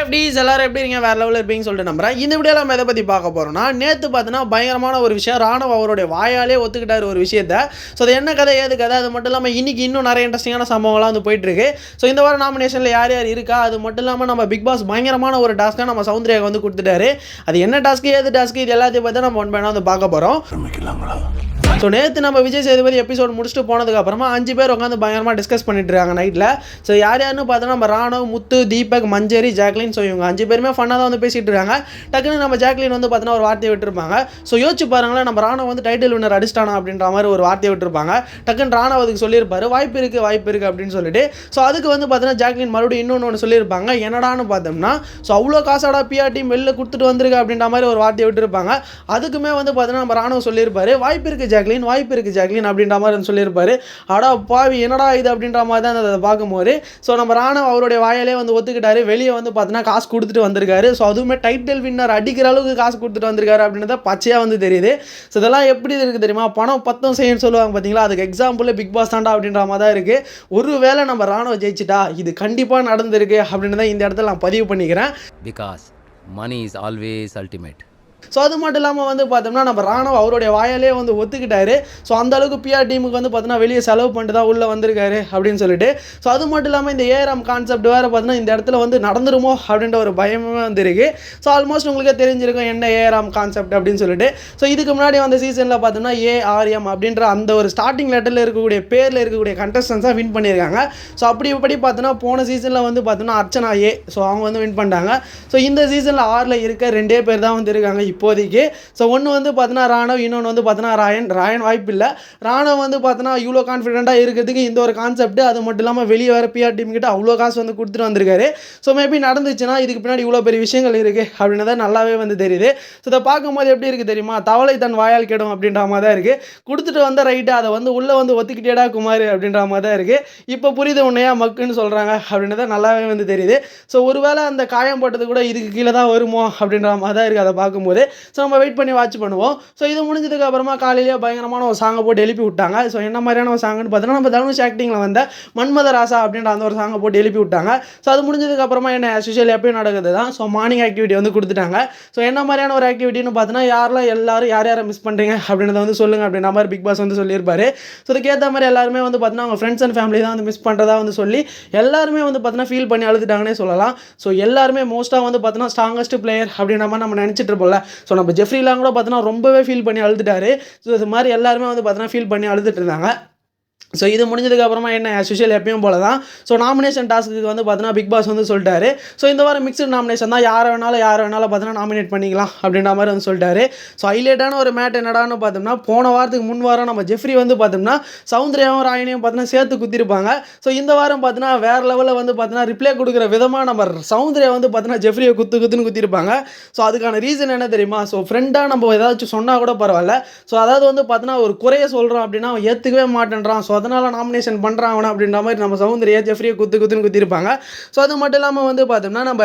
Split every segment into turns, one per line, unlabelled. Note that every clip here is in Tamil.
FDs எல்லாரும் எப்படி இருக்கீங்க? வேற லெவலில் இருப்பீங்கன்னு சொல்லிட்டு நம்புறேன். இந்த வீடியோவில் நம்ம எதை பற்றி பார்க்க போகிறோம்னா, நேற்று பார்த்தீங்கன்னா பயங்கரமான ஒரு விஷயம். ராணுவ அவருடைய வாயாலே ஒத்துக்கிட்டார் ஒரு விஷயத்தை. ஸோ அது என்ன கதை ஏது கதை, அது மட்டும் இல்லாமல் இன்னைக்கு இன்னும் நிறைய இன்ட்ரெஸ்டிங்கான சம்பவங்கள்லாம் வந்து போயிட்டுருக்கு. ஸோ இந்த வாரம் நாமினேஷனில் யார் யார் இருக்கா, அது மட்டும் இல்லாமல் நம்ம பிக் பாஸ் பயங்கரமான ஒரு டாஸ்க்காக நம்ம சௌந்தர்யாவுக்கு வந்து கொடுத்துட்டாரு. அது என்ன டாஸ்க்கு, ஏது டாஸ்க்கு, இது எல்லாத்தையும் பார்த்து நம்ம ஒன் பை ஒன் வந்து பார்க்க போகிறோம். ஸோ நேற்று நம்ம விஜய் சேதுபதி எபிசோட் முடிச்சுட்டு போனதுக்கப்புறமா 5 பேர் உட்காந்து பயங்கரமாக டிஸ்கஸ் பண்ணிட்டு இருக்காங்க நைட்டில். ஸோ யார் யாருன்னு பார்த்தோன்னா நம்ம ராணவ், முத்து, தீபக், மஞ்சரி, ஜாக்லின். ஸோ இவங்க 5 பேருமே ஃபன்னாக தான் வந்து பேசிகிட்டு இருக்காங்க. டக்குன்னு நம்ம ஜாக்லின் வந்து பார்த்தோன்னா ஒரு வார்த்தையை விட்டுருப்பாங்க. ஸோ யோசிச்சு பாருங்களேன், நம்ம ராணவ் வந்து டைட்டில் வின்னர் அடிச்சிட்டானா அப்படின்ற மாதிரி ஒரு வார்த்தையை விட்டுருப்பாங்க. டக்குன்னு ராணவ் அதுக்கு சொல்லியிருப்பாரு, வாய்ப்பு இருக்குது அப்படின்னு சொல்லிட்டு. ஸோ அதுக்கு வந்து பார்த்தோன்னா ஜாக்லின் மறுபடியும் இன்னொன்று சொல்லியிருப்பாங்க. என்னடான்னு பார்த்தோம்னா, ஸோ அவ்வளோ காசாடா பிஆர் டீம் வெளில கொடுத்துட்டு வந்திருக்கு அப்படின்ற மாதிரி ஒரு வார்த்தையை விட்டுருப்பாங்க. அதுக்குமே வந்து பார்த்தோன்னா நம்ம ராணவ் சொல்லியிருப்பாரு, வாய்ப்பு இருக்குது ஜாக்லின் அப்படின்ற மாதிரி வந்து சொல்லியிருப்பாரு. அடா பாவி என்னடா இது அப்படின்ற மாதிரி தான் அதை பார்க்கும்போது ஸோ நம்ம ராணவ் அவருடைய வாயாலே வந்து ஒத்துக்கிட்டாரு. வெளியே வந்து பார்த்தீங்கன்னா காசு கொடுத்துட்டு வந்திருக்காரு. ஸோ அதுவுமே டைட்டில் வின்னர் அடிக்கிற அளவுக்கு காசு கொடுத்துட்டு வந்திருக்காரு அப்படின்றத பச்சையாக வந்து தெரியுது. ஸோ இதெல்லாம் எப்படி இருக்குது தெரியுமா, பணம் பத்தம் செய்யணும்னு சொல்லுவாங்க பார்த்தீங்களா, அதுக்கு எக்ஸாம்பிள் பிக் பாஸ் தாண்டா அப்படின்ற மாதிரி தான் இருக்குது. ஒருவேளை நம்ம ராணவ் ஜெயிச்சிட்டா இது கண்டிப்பாக நடந்திருக்கு அப்படின்னு தான் இந்த இடத்துல நான் பதிவு பண்ணிக்கிறேன்.
Because money is always ultimate.
So அது மட்டும் இல்லாமல் வந்து பார்த்தோம்னா நம்ம ராணவ் அவருடைய வாயாலே வந்து ஒத்துக்கிட்டாரு. ஸோ அந்தளவுக்கு பிஆர் டீமுக்கு வந்து பார்த்தோன்னா வெளியே செலவு பண்ணிட்டு தான் உள்ளே வந்திருக்காரு அப்படின்னு சொல்லிட்டு. ஸோ அது மட்டும் இல்லாமல் இந்த ஏஆர்எம் கான்செப்ட் வேறு பார்த்தீங்கன்னா இந்த இடத்துல வந்து நடந்துருமோ அப்படின்ற ஒரு பயமே வந்துருக்கு. ஸோ ஆல்மோஸ்ட் உங்களுக்கே தெரிஞ்சிருக்கும் என்ன ஏஆர்எம் கான்செப்ட் அப்படின்னு சொல்லிட்டு. ஸோ இதுக்கு முன்னாடி வந்த சீசனில் பார்த்தோம்னா ஏஆர்எம் அப்படின்ற அந்த ஒரு ஸ்டார்டிங் லெட்டரில் இருக்கக்கூடிய பேரில் இருக்கக்கூடிய கண்டஸ்டன்ஸாக வின் பண்ணியிருக்காங்க. ஸோ அப்படி இப்படி பார்த்தோன்னா போன சீசனில் வந்து பார்த்தோன்னா அர்ச்சனா ஏ, ஸோ அவங்க வந்து வின் பண்ணிட்டாங்க. ஸோ இந்த சீசனில் 6 இருக்க 2 பேர் தான் வந்து இருக்காங்க இப்போதைக்கு. ஸோ ஒன்று வந்து பார்த்தீங்கன்னா ராணவ், இன்னொன்று வந்து பார்த்தீங்கன்னா ராயன் வாய்ப்பு இல்லை. ராணவ் வந்து பார்த்தீங்கன்னா இவ்வளோ கான்ஃபிடென்ட்டாக இருக்கிறதுக்கு இந்த ஒரு கான்செப்ட், அது மட்டும் இல்லாமல் வெளியே வர பிஆர் டீம் கிட்ட அவ்வளோ காசு வந்து கொடுத்துட்டு வந்திருக்காரு. ஸோ மேபி நடந்துச்சுன்னா இதுக்கு பின்னாடி இவ்வளோ பெரிய விஷயங்கள் இருக்குது அப்படின்றத நல்லாவே வந்து தெரியுது. ஸோ இதை பார்க்கும்போது எப்படி இருக்குது தெரியுமா, தவளை தன் வாயால் கெடும் அப்படின்ற மாதிரி தான் இருக்குது. கொடுத்துட்டு வந்த ரைட்டு அதை வந்து உள்ளே வந்து ஒத்துக்கிட்டேடா குமார் அப்படின்ற மாதிரி தான் இருக்குது. இப்போ புரியுது உன்னையா மக்குன்னு சொல்கிறாங்க அப்படின்றத நல்லாவே வந்து தெரியுது. ஸோ ஒருவேளை அந்த காயம் போட்டது கூட இதுக்கு கீழே தான் வருமோ அப்படின்ற மாதிரி தான் இருக்குது அதை பார்க்கும்போது. ஸோ நம்ம வெயிட் பண்ணி வாட்ச் பண்ணுவோம். ஸோ இது முடிஞ்சதுக்கு அப்புறமா காலையிலேயே பயங்கரமான ஒரு சாங்கை போட்டு எழுப்பி விட்டாங்க. ஸோ என்ன மாதிரியான ஒரு சாங்குன்னு பார்த்தீங்கன்னா நம்ம தனுஷ் ஆக்டிங்கில் வந்த மன்மத ராசா அப்படின்ற அந்த ஒரு சாங்கை போட்டு எழுப்பி விட்டாங்க. ஸோ அது முடிஞ்சதுக்கு அப்புறமா என்ன ஸ்பெஷல் எப்பயும் நடக்குது தான். ஸோ மார்னிங் ஆக்டிவிட்டி வந்து கொடுத்துட்டாங்க. ஸோ என்ன மாதிரியான ஒரு ஆக்டிவிட்டின்னு பார்த்தீங்கன்னா யார் யாரை மிஸ் பண்ணுறீங்க அப்படின்றத வந்து சொல்லுங்கள் அப்படின்ற மாதிரி பிக் பாஸ் வந்து சொல்லியிருப்பாரு. ஸோ அதுக்கேற்ற மாதிரி எல்லாருமே வந்து பார்த்தீங்கன்னா அவங்க ஃப்ரெண்ட்ஸ் அண்ட் ஃபேமிலி தான் வந்து மிஸ் பண்ணுறதா வந்து சொல்லி எல்லாருமே வந்து பார்த்தீங்கன்னா ஃபீல் பண்ணி அழுதுட்டாங்கன்னே சொல்லலாம். ஸோ எல்லாருமே மோஸ்ட்டாக வந்து பார்த்தீங்கன்னா ஸ்ட்ராங்கஸ்ட் பிளேயர் அப்படின்ற மாதிரி நம்ம நினச்சிட்டு இருப்போம்ல. ஸோ நம்ம ஜெஃப்ரிலாம் கூட பார்த்தீங்கன்னா ரொம்பவே ஃபீல் பண்ணி அழுதுட்டாரு. ஸோ இது மாதிரி எல்லாருமே வந்து பார்த்தீங்கன்னா ஃபீல் பண்ணி அழுதுட்டு இருந்தாங்க. ஸோ இது முடிஞ்சதுக்கப்புறமா என்ன ஸ்பெஷல் எப்பயும் போல தான். ஸோ நாமினேஷன் டாஸ்க்கு வந்து பார்த்தீங்கன்னா பிக் பாஸ் வந்து சொல்லிட்டாரு. ஸோ இந்த வாரம் மிக்சட் நாமினேஷன் தான், யாரை வேணாலும் பார்த்தீங்கன்னா நாமினேட் பண்ணிக்கலாம் அப்படின்ற மாதிரி வந்து சொல்லிட்டாரு. ஸோ ஹைலைட்டான ஒரு மேட் என்னடான்னு பார்த்தோம்னா, போன வாரத்துக்கு முன் வாரம் நம்ம ஜெஃப்ரி வந்து பார்த்தோம்னா சௌந்தர்யாவும் ராயனையும் பார்த்தீங்கன்னா சேர்த்து குத்திருப்பாங்க. ஸோ இந்த வாரம் பார்த்தீங்கன்னா வேறு லெவலில் வந்து பார்த்தீங்கன்னா ரிப்ளை கொடுக்குற விதமாக நம்ம சௌந்தர்யா வந்து பார்த்தீங்கன்னா ஜெஃப்ரியை குத்துன்னு குத்திருப்பாங்க. ஸோ அதுக்கான ரீசன் என்ன தெரியுமா, ஸோ ஃப்ரெண்டாக நம்ம ஏதாச்சும் சொன்னால் கூட பரவாயில்ல. ஸோ அதாவது வந்து பார்த்தீங்கன்னா ஒரு குறைய சொல்கிறோம் அப்படின்னா அவன் ஏற்றுக்கவே மாட்டேன்றான். ஸோ அதனால் நாமினேஷன் பண்ணுறான் அவனை அப்படின்ற மாதிரி நம்ம சௌந்தர்யா ஜெஃப்ரியை குத்துன்னு குத்திருப்பாங்க. ஸோ அது மட்டும் இல்லாமல் வந்து பார்த்தோம்னா நம்ம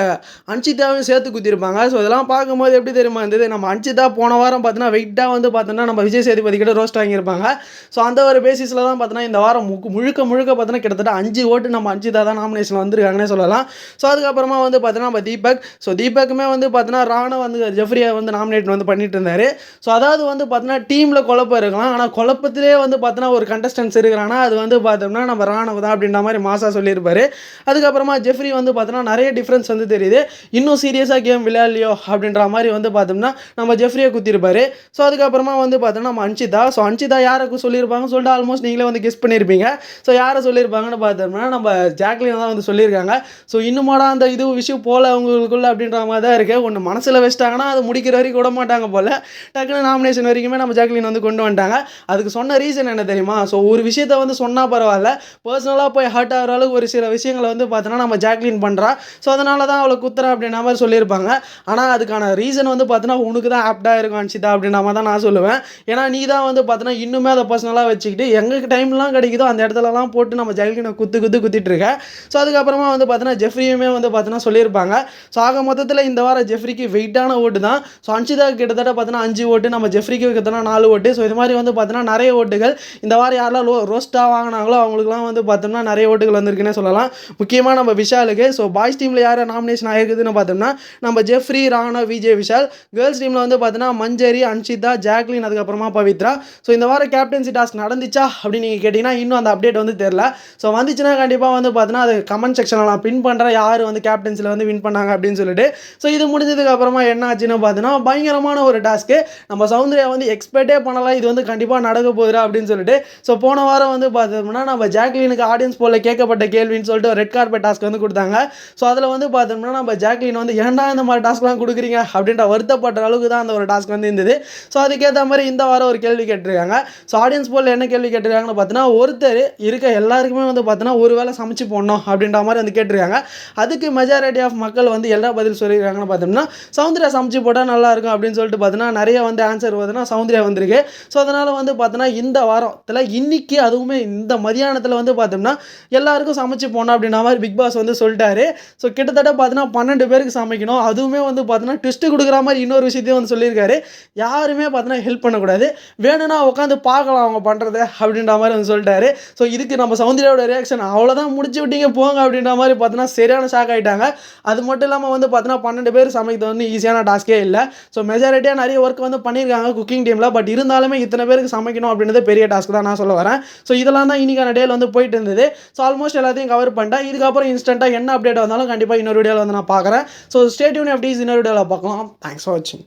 அன்ஷிதாவையும் சேர்த்து குத்திருப்பாங்க. ஸோ இதெல்லாம் பார்க்கும்போது எப்படி தெரியுமா இருந்தது, நம்ம அன்ஷிதா போன வாரம் பார்த்தோன்னா வெயிட்டாக வந்து பார்த்தோம்னா நம்ம விஜய் சேதுபதி கிட்ட ரோஸ்ட் வாங்கியிருப்பாங்க. ஸோ அந்த ஒரு பேசிஸில் தான் பார்த்தோன்னா இந்த வாரம் முழுக்க பார்த்தோன்னா கிட்டத்தட்ட 5 ஓட்டு நம்ம அன்ஷிதா தான் நாமினேஷன் வந்திருக்காங்கன்னே சொல்லலாம். ஸோ அதுக்கப்புறமா வந்து பார்த்தோன்னா நம்ம தீபக், ஸோ தீபக்குமே வந்து பார்த்தோன்னா ராணவ் வந்து ஜெஃப்ரியை வந்து நாமினேட் வந்து பண்ணிட்டு இருந்தார். ஸோ அதாவது வந்து பார்த்தோன்னா டீமில் குழப்பம் இருக்கலாம், ஆனால் குழப்பத்திலே வந்து பார்த்தோன்னா ஒரு கண்டஸ்டன்ஸ் இருக்கிறாங்கன்னா அது வந்து பார்த்தோம்னா நம்ம ராணவ் தான் அப்படின்ற மாதிரி மாசா சொல்லியிருப்பாரு. அதுக்கப்புறமா ஜெஃப்ரி வந்து பார்த்தோன்னா நிறைய டிஃப்ரென்ஸ் வந்து தெரியுது. இன்னும் சீரியஸாக கேம் விளையாடலையோ அப்படின்ற மாதிரி வந்து பார்த்தோம்னா நம்ம ஜெஃப்ரியை குத்திருப்பாரு. ஸோ அதுக்கப்புறமா வந்து பார்த்தோம்னா நம்ம அன்ஷிதா, ஸோ அன்ஷிதா யாருக்கு சொல்லியிருப்பாங்கன்னு சொல்லிட்டு ஆல்மோஸ்ட் நீங்களே வந்து கெஸ் பண்ணியிருப்பீங்க. ஸோ யாரை சொல்லியிருப்பாங்கன்னு பார்த்தோம்னா நம்ம ஜாக்லின் தான் வந்து சொல்லியிருக்காங்க. ஸோ இன்னுமாடா அந்த இது விஷயம் போல அவங்களுக்குள்ள அப்படின்ற மாதிரி தான் இருக்குது. ஒன்று மனசில் வச்சிட்டாங்கன்னா அது முடிக்கிற வரைக்கும் விட மாட்டாங்க போல். டக்குனு நாமினேஷன் வரைக்குமே நம்ம ஜாக்லின் வந்து கொண்டு வந்துட்டாங்க. அதுக்கு சொன்ன ரீசன் என்ன தெரியுமா, ஸோ ஒரு விஷயத்தை வந்து சொன்னால் பரவாயில்ல, பர்சனலாக போய் ஹர்ட் ஆகிற அளவுக்கு ஒரு சில விஷயங்களை வந்து பார்த்தோன்னா நம்ம ஜாக்லின் பண்ணுறா. ஸோ அதனால தான் அவளை குத்துறா அப்படின்ற மாதிரி சொல்லியிருப்பாங்க. ஆனால் அதுக்கான ரீசன் வந்து பார்த்தோன்னா உனக்கு தான் ஆப்டாக இருக்கும் அன்ஷிதா அப்படின்ற மாதிரி தான் நான் சொல்லுவேன். ஏன்னா நீ தான் வந்து பார்த்தோன்னா இன்னுமே அதை பர்சனலாக வச்சுக்கிட்டு எங்களுக்கு டைம்லாம் கிடைக்குதோ அந்த இடத்துலலாம் போட்டு நம்ம ஜாக்லினை குத்திட்டு இருக்கேன். ஸோ அதுக்கப்புறமா வந்து பார்த்தோன்னா ஜெஃப்ரியுமே வந்து பார்த்தோன்னா சொல்லியிருப்பாங்க. ஸோ ஆக மொத்தத்தில் இந்த வாரம் ஜெஃப்ரிக்கு வெயிட்டான ஓட்டு தான். ஸோ அன்ஷிதாவுக்கு கிட்டத்தட்ட பார்த்தோன்னா 5 ஓட்டு, நம்ம ஜெஃப்ரிக்கு கிட்டத்தட்ட 4 ஓட்டு. ஸோ இது மாதிரி வந்து பார்த்தோன்னா நிறைய ஓட்டுகள் இந்த வாரம் யாரெல்லாம் ரோஸ்ட்டாக வாங்கினாங்களோ அவங்களுக்குலாம் வந்து பார்த்தோம்னா நிறைய ஓட்டுகள் வந்திருக்குன்னே சொல்லலாம். முக்கியமாக நம்ம விஷாலுக்கு. ஸோ பாய்ஸ் டீமில் யார் நாமினேஷன் ஆகிருக்குதுன்னு பார்த்தோம்னா நம்ம ஜெஃப்ரி, ராணா, விஜய், விஷால். கேர்ள்ஸ் டீமில் வந்து பார்த்தோன்னா மஞ்சரி, அன்ஷிதா, ஜாக்லின், அதுக்கப்புறமா பவித்ரா. ஸோ இந்த வாரம் கேப்டன்சி டாஸ்க் நடந்துச்சா அப்படின்னு நீங்கள் கேட்டிங்கன்னா இன்னும் அந்த அப்டேட் வந்து தெரில. ஸோ வந்துச்சுன்னா கண்டிப்பாக வந்து பார்த்தோன்னா அது கமெண்ட் செக்ஷனில் நான் பின் பண்ணுறேன் யார் வந்து கேப்டன்சியில் வந்து வின் பண்ணாங்க அப்படின்னு சொல்லிட்டு. ஸோ இது முடிஞ்சதுக்கு அப்புறமா என்ன ஆச்சுன்னு பார்த்தோன்னா பயங்கரமான ஒரு டாஸ்க்கு. நம்ம சௌந்தர்யா வந்து எக்ஸ்பெக்டே பண்ணலாம் இது வந்து கண்டிப்பாக நடக்க போகுதுரா அப்படின்னு சொல்லிட்டு. ஸோ போன வாரம் வந்து பார்த்தோம்னா நம்ம ஜாக்லினுக்கு ஆடியன்ஸ் போல கேட்கப்பட்ட கேள்வின்னு சொல்லிட்டு ரெட் கார்பெட் டாஸ்க் வந்து கொடுத்தாங்க. ஸோ அதில் வந்து பார்த்தோம்னா நம்ம ஜாக்லின் வந்து ஏன்டா இந்த மாதிரி டாஸ்க்லாம் கொடுக்குறீங்க அப்படின்ற வருத்தப்பட்ட அளவுக்கு தான் அந்த ஒரு டாஸ்க் வந்து இருந்தது. ஸோ அதுக்கேற்ற மாதிரி இந்த வாரம் ஒரு கேள்வி கேட்டிருக்காங்க. ஸோ ஆடியன்ஸ் போல் என்ன கேள்வி கேட்டிருக்காங்கன்னு பார்த்தோன்னா ஒருத்தர் இருக்க எல்லாருக்குமே வந்து பார்த்தோன்னா ஒரு வேளை சமைச்சு போடணும் அப்படின்ற மாதிரி வந்து கேட்டிருக்காங்க. அதுக்கு மெஜாரிட்டி ஆஃப் மக்கள் வந்து எல்லா பதில் சொல்லியிருக்காங்கன்னு பார்த்தோம்னா சௌந்தர்யா சமைச்சு போட்டால் நல்லாயிருக்கும் அப்படின்னு சொல்லிட்டு பார்த்தோன்னா நிறைய வந்து ஆன்சர் பார்த்தோன்னா சௌந்தர்யா வந்திருக்கு. ஸோ அதனால் வந்து பார்த்தோன்னா இந்த வாரத்தில் இன்னைக்கு அதுவுமே இந்த மதியானத்தில் வந்து பார்த்தோம்னா எல்லாருக்கும் சமைச்சு போனோம் அப்படின்ற மாதிரி பிக் பாஸ் வந்து சொல்லிட்டாரு. ஸோ கிட்டத்தட்ட பார்த்தோன்னா 12 பேருக்கு சமைக்கணும். அதுவுமே வந்து பார்த்தோன்னா ட்விஸ்ட்டு கொடுக்குற மாதிரி இன்னொரு விஷயத்தையும் வந்து சொல்லியிருக்காரு. யாருமே பார்த்தோன்னா ஹெல்ப் பண்ணக்கூடாது, வேணும்னா உட்காந்து பார்க்கலாம் அவங்க பண்ணுறதை அப்படின்ற மாதிரி வந்து சொல்லிட்டாரு. ஸோ இதுக்கு நம்ம சௌந்தர்யாவோட ரியாக்ஷன் அவ்வளோதான் முடிச்சு விட்டீங்க போங்க அப்படின்ற மாதிரி பார்த்தோன்னா சரியான ஷாக் ஆகிட்டாங்க. அது மட்டும் இல்லாமல் வந்து பார்த்தோன்னா 12 பேர் சமைக்கிறது வந்து ஈஸியான டாஸ்க்கே இல்லை. ஸோ மெஜாரிட்டியாக நிறைய ஒர்க் வந்து பண்ணியிருக்காங்க குக்கிங் டீமில். பட் இருந்தாலுமே இத்தனை பேருக்கு சமைக்கணும் அப்படின்றது பெரிய டாஸ்க் தான் நான் சொல்ல வரேன். ஸோ இதெல்லாம் தான் இன்னைக்கான டேல வந்து போயிட்டு இருந்தது. ஸோ ஆல்மோஸ்ட் எல்லாத்தையும் கவர் பண்ணிட்டேன். இதுக்கப்புறம் இன்ஸ்டன்ட்டாக என்ன அப்டேட் வந்தாலும் கண்டிப்பாக இன்னொரு வீடியோவில் வந்து நான் பார்க்குறேன். So stay tune. இன்னொரு வீடியோவில் பார்க்கலாம். தேங்க்ஸ் ஃபார் வாட்சிங்.